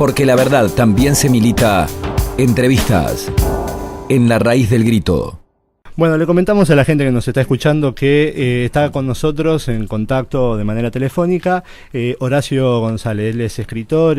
Porque la verdad también se milita. Entrevistas en La Raíz del Grito. Bueno, le comentamos a la gente que nos está escuchando que está con nosotros en contacto de manera telefónica Horacio González. Él es escritor,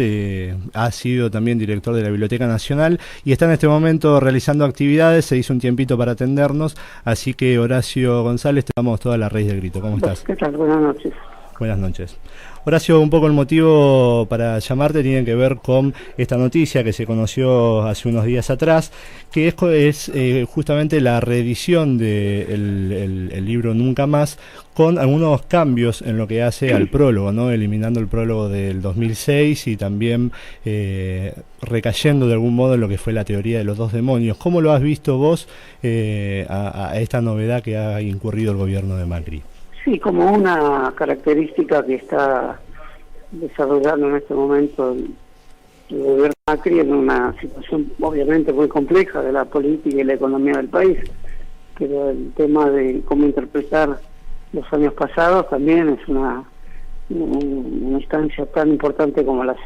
ha sido también director de la Biblioteca Nacional y está en este momento realizando actividades. Se hizo un tiempito para atendernos, así que Horacio González, te damos toda La Raíz del Grito. ¿Cómo estás? ¿Qué tal? Buenas noches. Buenas noches. Horacio, un poco el motivo para llamarte tiene que ver con esta noticia que se conoció hace unos días atrás, que es justamente la reedición del libro Nunca Más, con algunos cambios en lo que hace al prólogo, ¿no? Eliminando el prólogo del 2006 y también recayendo de algún modo en lo que fue la teoría de los dos demonios. ¿Cómo lo has visto vos a esta novedad que ha incurrido el gobierno de Macri? Sí, como una característica que está desarrollando en este momento el gobierno Macri en una situación obviamente muy compleja de la política y la economía del país, pero el tema de cómo interpretar los años pasados también es una instancia tan importante como las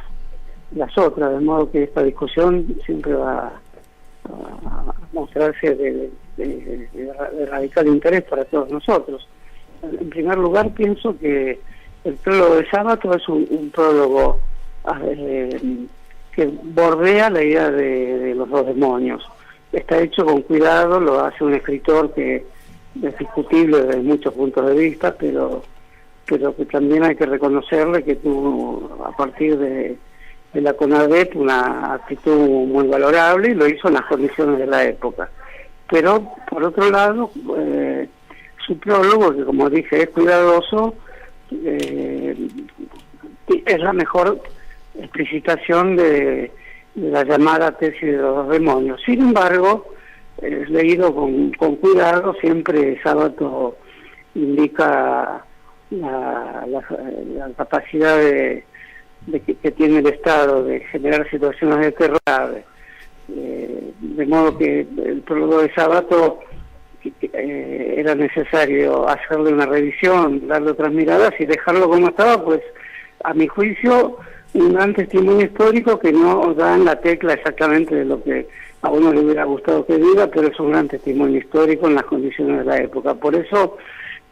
otras, de modo que esta discusión siempre va a mostrarse de radical interés para todos nosotros. En primer lugar, pienso que el prólogo de Sábato es un prólogo que bordea la idea de los dos demonios. Está hecho con cuidado, lo hace un escritor que es discutible desde muchos puntos de vista, pero que también hay que reconocerle que tuvo, a partir de la CONADEP, una actitud muy valorable y lo hizo en las condiciones de la época. Pero, por otro lado, su prólogo, que como dije es cuidadoso, es la mejor explicitación de la llamada tesis de los dos demonios. Sin embargo, leído con cuidado, siempre Sábato indica la capacidad que tiene el Estado de generar situaciones de terror grave. De modo que el prólogo de Sábato era necesario hacerle una revisión, darle otras miradas y dejarlo como estaba, pues a mi juicio un gran testimonio histórico que no da en la tecla exactamente de lo que a uno le hubiera gustado que diga, pero es un gran testimonio histórico en las condiciones de la época. Por eso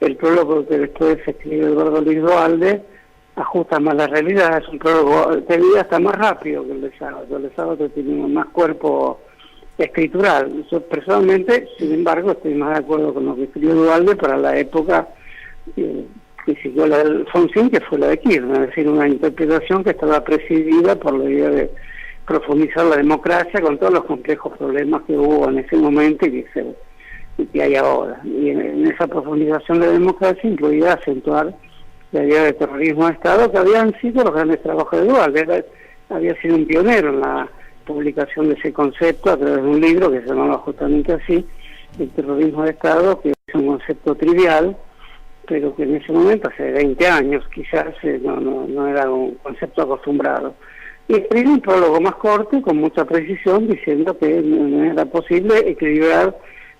el prólogo que después escribió Eduardo Luis Duhalde ajusta más la realidad, es un prólogo que diría hasta más rápido que el de Sábato. El de Sábato tiene más cuerpo escritural. Yo personalmente, sin embargo, estoy más de acuerdo con lo que escribió Duhalde para la época que siguió la de Alfonsín, que fue la de Kirchner, es decir, una interpretación que estaba presidida por la idea de profundizar la democracia con todos los complejos problemas que hubo en ese momento y que hay ahora. Y en esa profundización de la democracia incluía acentuar la idea de terrorismo de Estado, que habían sido los grandes trabajos de Duhalde. Había sido un pionero en la publicación de ese concepto a través de un libro que se llamaba justamente así, el terrorismo de Estado, que es un concepto trivial, pero que en ese momento, hace 20 años quizás, no era un concepto acostumbrado. Y escribí un prólogo más corto, con mucha precisión, diciendo que no era posible equilibrar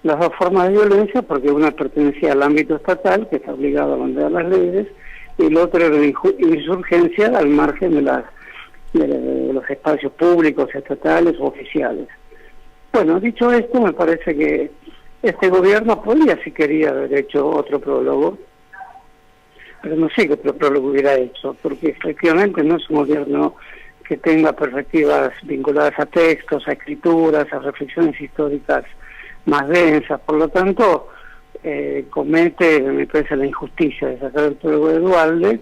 las dos formas de violencia, porque una pertenecía al ámbito estatal, que está obligado a mantener las leyes, y el otro era la insurgencia al margen de los espacios públicos, estatales o oficiales. Bueno, dicho esto, me parece que este gobierno podría, si quería, haber hecho otro prólogo, pero no sé qué otro prólogo hubiera hecho, porque efectivamente no es un gobierno que tenga perspectivas vinculadas a textos, a escrituras, a reflexiones históricas más densas. Por lo tanto, comete, me parece, la injusticia de sacar el prólogo de Duhalde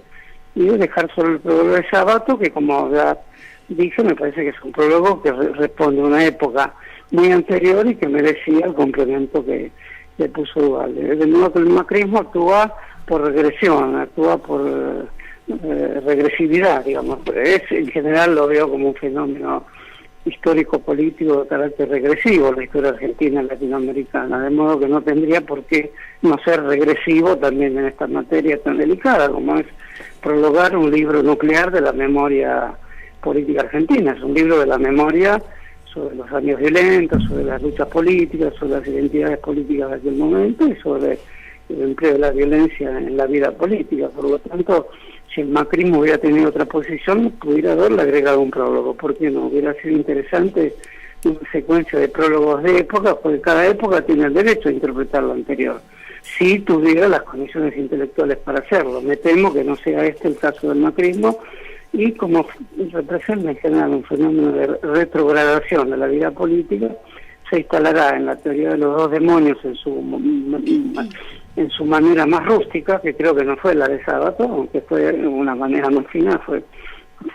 y de dejar solo el prólogo de Sábato, que como ya dije, me parece que es un prólogo que responde a una época muy anterior y que merecía el complemento que le puso Duhalde. De modo que el macrismo actúa por regresión, actúa por regresividad, digamos. En general lo veo como un fenómeno histórico-político de carácter regresivo, la historia argentina y latinoamericana, de modo que no tendría por qué no ser regresivo también en esta materia tan delicada como es prologar un libro nuclear de la memoria política argentina. Es un libro de la memoria sobre los años violentos, sobre las luchas políticas, sobre las identidades políticas de aquel momento y sobre el empleo de la violencia en la vida política. Por lo tanto, si el macrismo hubiera tenido otra posición, pudiera haberle agregado un prólogo. ¿Por qué no? Hubiera sido interesante una secuencia de prólogos de época, porque cada época tiene el derecho a interpretar lo anterior, si tuviera las condiciones intelectuales para hacerlo. Me temo que no sea este el caso del macrismo, y como representa en general un fenómeno de retrogradación de la vida política, se instalará en la teoría de los dos demonios en su manera más rústica, que creo que no fue la de Sábato, aunque fue una manera más fina,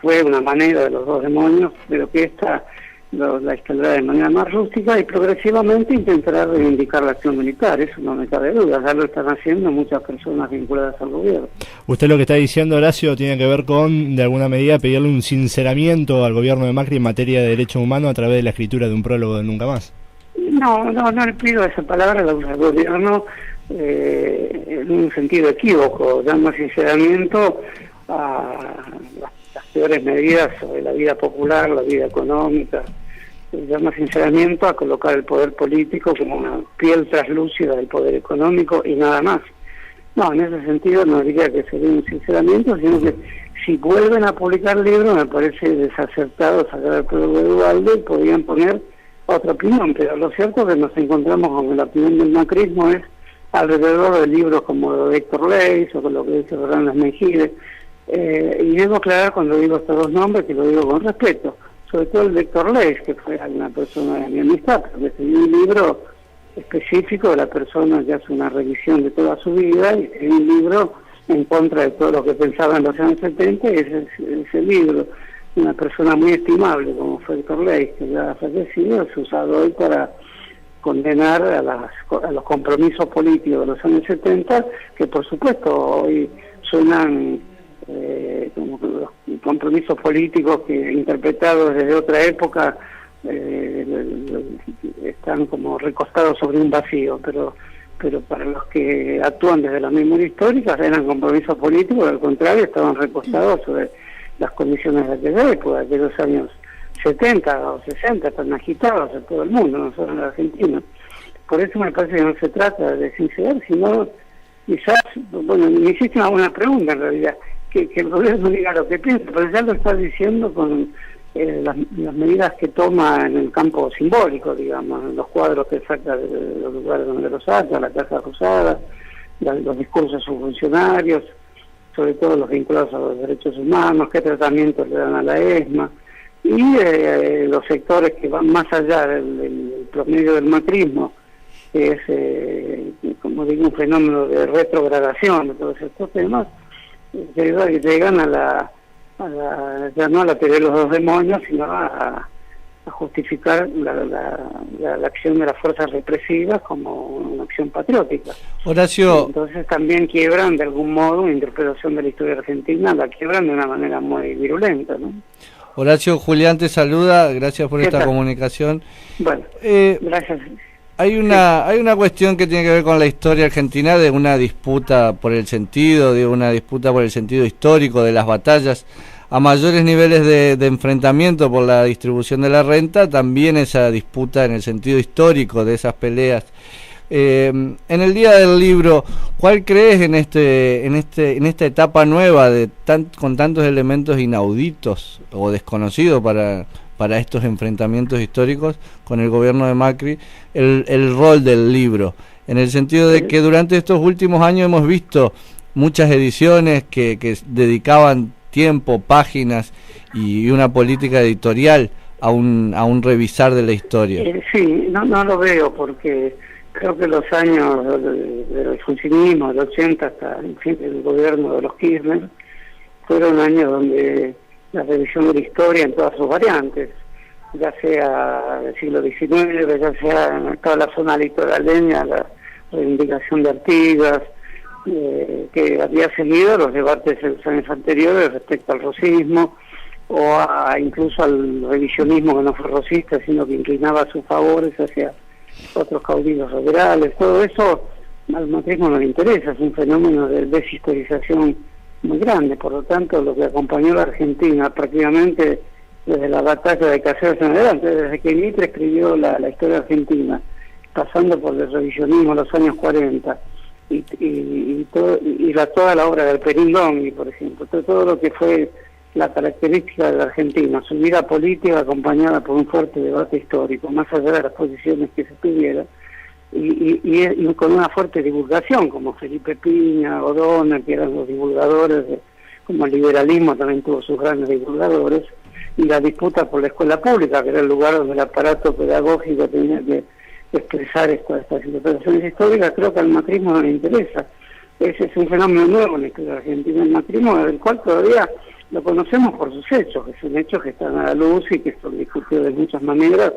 fue una manera de los dos demonios, pero que esta la instalará de manera más rústica y progresivamente intentará reivindicar la acción militar. Eso no me cabe duda, ya lo están haciendo muchas personas vinculadas al gobierno. Usted lo que está diciendo, Horacio, tiene que ver con, de alguna medida, pedirle un sinceramiento al gobierno de Macri en materia de derechos humanos a través de la escritura de un prólogo de Nunca Más. No le pido esa palabra, la usa el gobierno en un sentido equívoco, dando sinceramiento a las peores medidas sobre la vida popular, la vida económica. Llama sinceramiento a colocar el poder político como una piel traslúcida del poder económico y nada más. No, en ese sentido no diría que sería un sinceramiento, sino que si vuelven a publicar libros me parece desacertado sacar el prólogo de Duhalde y podrían poner otra opinión, pero lo cierto es que nos encontramos con la opinión del macrismo es alrededor de libros como lo de Héctor Leis o con lo que dice Fernández Mejide, y debo aclarar cuando digo estos dos nombres que lo digo con respeto, sobre todo el de Héctor Leis, que fue una persona de mi amistad, porque escribió un libro específico de la persona que hace una revisión de toda su vida, y escribió un libro en contra de todo lo que pensaba en los años 70, y ese libro, una persona muy estimable como fue Héctor Leis, que ya ha fallecido, es usado hoy para condenar a los compromisos políticos de los años 70, que por supuesto hoy suenan como que los compromisos políticos que interpretados desde otra época están como recostados sobre un vacío, pero para los que actúan desde la memoria histórica eran compromisos políticos, al contrario, estaban recostados sobre las condiciones de aquella época, de aquellos años 70 o 60, tan agitados en todo el mundo, no solo en la Argentina. Por eso me parece que no se trata de sincerar, sino quizás, bueno, me hiciste una buena pregunta en realidad, que el gobierno diga lo que piensa, pero ya lo está diciendo con las medidas que toma en el campo simbólico, digamos, en los cuadros que saca de los lugares donde los saca, la Casa Rosada, los discursos de sus funcionarios, sobre todo los vinculados a los derechos humanos, qué tratamiento le dan a la ESMA, y los sectores que van más allá del promedio del macrismo, que es, como digo, un fenómeno de retrogradación de todos estos temas, que llegan ya no a la teoría de los dos demonios, sino a justificar la acción de las fuerzas represivas como una acción patriótica. Horacio, entonces también quiebran de algún modo una interpretación de la historia argentina, la quiebran de una manera muy virulenta, ¿no? Horacio, Julián te saluda, gracias por esta comunicación. Bueno, gracias. Hay una cuestión que tiene que ver con la historia argentina, de una disputa por el sentido, histórico de las batallas, a mayores niveles de enfrentamiento por la distribución de la renta, también esa disputa en el sentido histórico de esas peleas. En el día del libro, ¿cuál crees en esta etapa nueva con tantos elementos inauditos o desconocidos para estos enfrentamientos históricos con el gobierno de Macri, el rol del libro? En el sentido de que durante estos últimos años hemos visto muchas ediciones que dedicaban tiempo, páginas y una política editorial a un revisar de la historia. Sí, no lo veo, porque creo que los años del funcionismo, del 80 hasta el gobierno de los Kirchner, fueron años donde la revisión de la historia en todas sus variantes, ya sea del siglo XIX, ya sea en toda la zona litoraleña, la reivindicación de Artigas, que había seguido los debates en los años anteriores respecto al rosismo, o incluso al revisionismo que no fue rosista, sino que inclinaba sus favores hacia otros caudillos liberales. Todo eso al macrismo no le interesa, es un fenómeno de deshistorización muy grande. Por lo tanto, lo que acompañó a la Argentina prácticamente desde la batalla de Caseros en adelante, desde que Mitre escribió la historia argentina, pasando por el revisionismo en los años 40, toda la obra del Perindón, por ejemplo, todo lo que fue la característica de la Argentina, su vida política acompañada por un fuerte debate histórico, más allá de las posiciones que se tuvieran, y con una fuerte divulgación, como Felipe Piña, O'Donnell, que eran los divulgadores, como el liberalismo también tuvo sus grandes divulgadores, y la disputa por la escuela pública, que era el lugar donde el aparato pedagógico tenía que expresar estas interpretaciones históricas. Creo que al macrismo no le interesa. Ese es un fenómeno nuevo en la historia argentina, el macrismo, del cual todavía lo conocemos por sus hechos, que son hechos que están a la luz y que son discutidos de muchas maneras,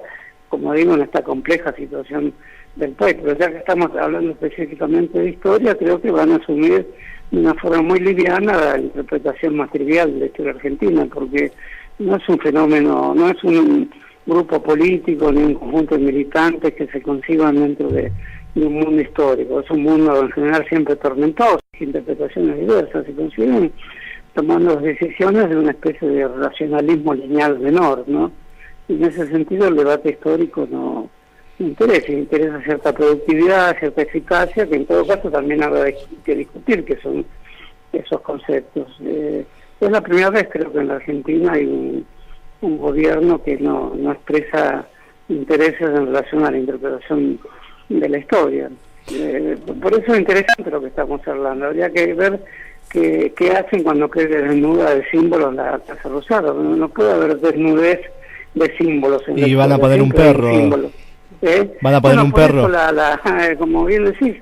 como digo, en esta compleja situación del país. Pero ya que estamos hablando específicamente de historia, creo que van a asumir de una forma muy liviana la interpretación más trivial de la historia argentina, porque no es un fenómeno, no es un grupo político ni un conjunto de militantes que se conciban dentro de un mundo histórico. Es un mundo en general siempre tormentoso, interpretaciones diversas, se consiguen tomando decisiones de una especie de racionalismo lineal menor, ¿no? Y en ese sentido el debate histórico no interesa cierta productividad, cierta eficacia, que en todo caso también habrá que discutir que son esos conceptos. Es la primera vez, creo, que en la Argentina hay un gobierno que no expresa intereses en relación a la interpretación de la historia. Por eso es interesante lo que estamos hablando. Habría que ver qué hacen cuando quede desnuda de símbolos la Casa Rosada. No puede haber desnudez de símbolos. Y van a poner un perro. Van a poner un perro. Como bien decís,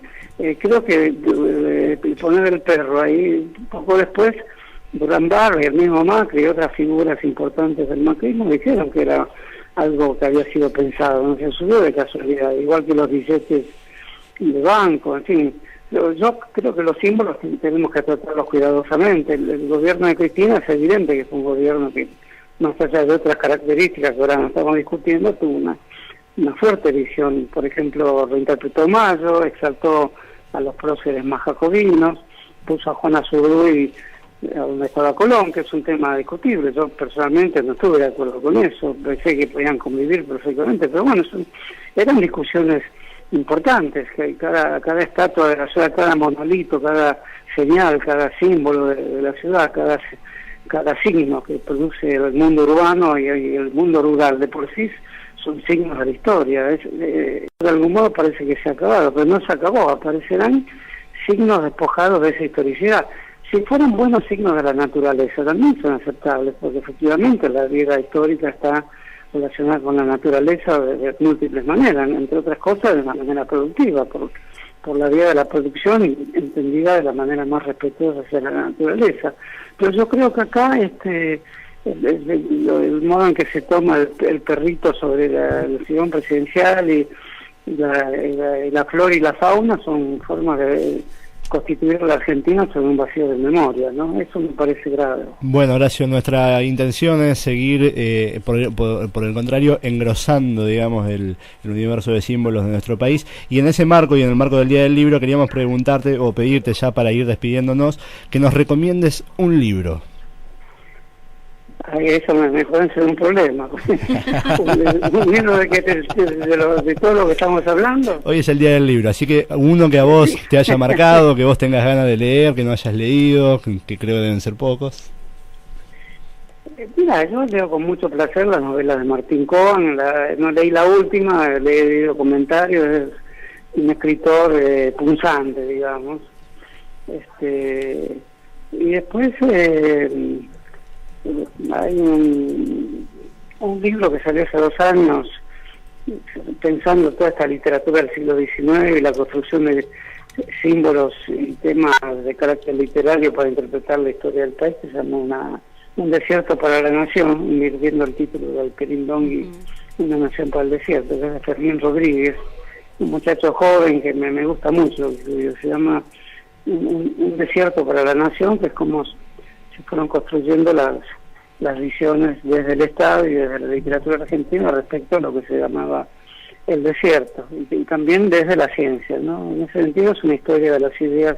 creo que poner el perro ahí, poco después, Durán Barba y el mismo Macri y otras figuras importantes del macrismo dijeron que era algo que había sido pensado, no se subió de casualidad, igual que los billetes de banco, en fin. Yo creo que los símbolos tenemos que tratarlos cuidadosamente. El gobierno de Cristina es evidente que fue un gobierno que, más allá de otras características que ahora no estamos discutiendo, tuvo una fuerte visión. Por ejemplo, reinterpretó Mayo, exaltó a los próceres más jacobinos, puso a Juan Azurduy donde estaba Colón, que es un tema discutible. Yo personalmente no estuve de acuerdo con eso, pensé que podían convivir perfectamente, pero bueno, eran discusiones importantes, que cada estatua de la ciudad, cada monolito, cada señal, cada símbolo de la ciudad, cada signo que produce el mundo urbano y el mundo rural de por sí son signos de la historia. De algún modo parece que se ha acabado, pero no se acabó, aparecerán signos despojados de esa historicidad. Si fueran buenos signos de la naturaleza, también son aceptables, porque efectivamente la vida histórica está relacionada con la naturaleza de múltiples maneras, entre otras cosas de una manera productiva, por la vía de la producción, entendida de la manera más respetuosa hacia la naturaleza. Pero yo creo que acá el modo en que se toma el perrito sobre el sillón presidencial y la flora y la fauna son formas de constituir la Argentina sobre un vacío de memoria, ¿no? Eso me parece grave. Bueno, Horacio, nuestra intención es seguir, por el contrario, engrosando, digamos, el universo de símbolos de nuestro país, y en ese marco y en el marco del Día del Libro queríamos preguntarte o pedirte ya para ir despidiéndonos que nos recomiendes un libro. Ay, eso me puede ser un problema. Un libro de todo lo que estamos hablando. Hoy es el Día del Libro, así que uno que a vos te haya marcado, que vos tengas ganas de leer, que no hayas leído, que creo que deben ser pocos. Mira, yo leo con mucho placer las novelas de Martín Cohen, no leí la última, he leído comentarios, es un escritor punzante, digamos. Y después hay un libro que salió hace 2 años pensando toda esta literatura del siglo XIX y la construcción de símbolos y temas de carácter literario para interpretar la historia del país, que se llama Un desierto para la nación, invirtiendo el título del Perindón y Una nación para el desierto, que es de Fermín Rodríguez, un muchacho joven que me gusta mucho, se llama un desierto para la nación, que es como se fueron construyendo las visiones desde el Estado y desde la literatura argentina respecto a lo que se llamaba el desierto, y también desde la ciencia, ¿no? En ese sentido es una historia de las ideas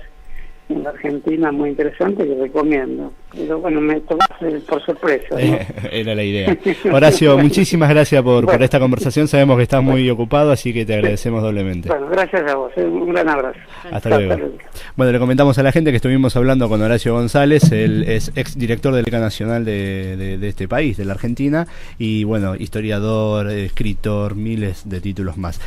en la Argentina muy interesante que recomiendo. Pero bueno, me tomaste por sorpresa, ¿no? Era la idea. Horacio, muchísimas gracias por esta conversación. Sabemos que estás muy ocupado, así que te agradecemos doblemente. Bueno, gracias a vos. Un gran abrazo. Hasta luego. Bueno, le comentamos a la gente que estuvimos hablando con Horacio González, él es ex director del Liga Nacional de este país, de la Argentina, y bueno, historiador, escritor, miles de títulos más.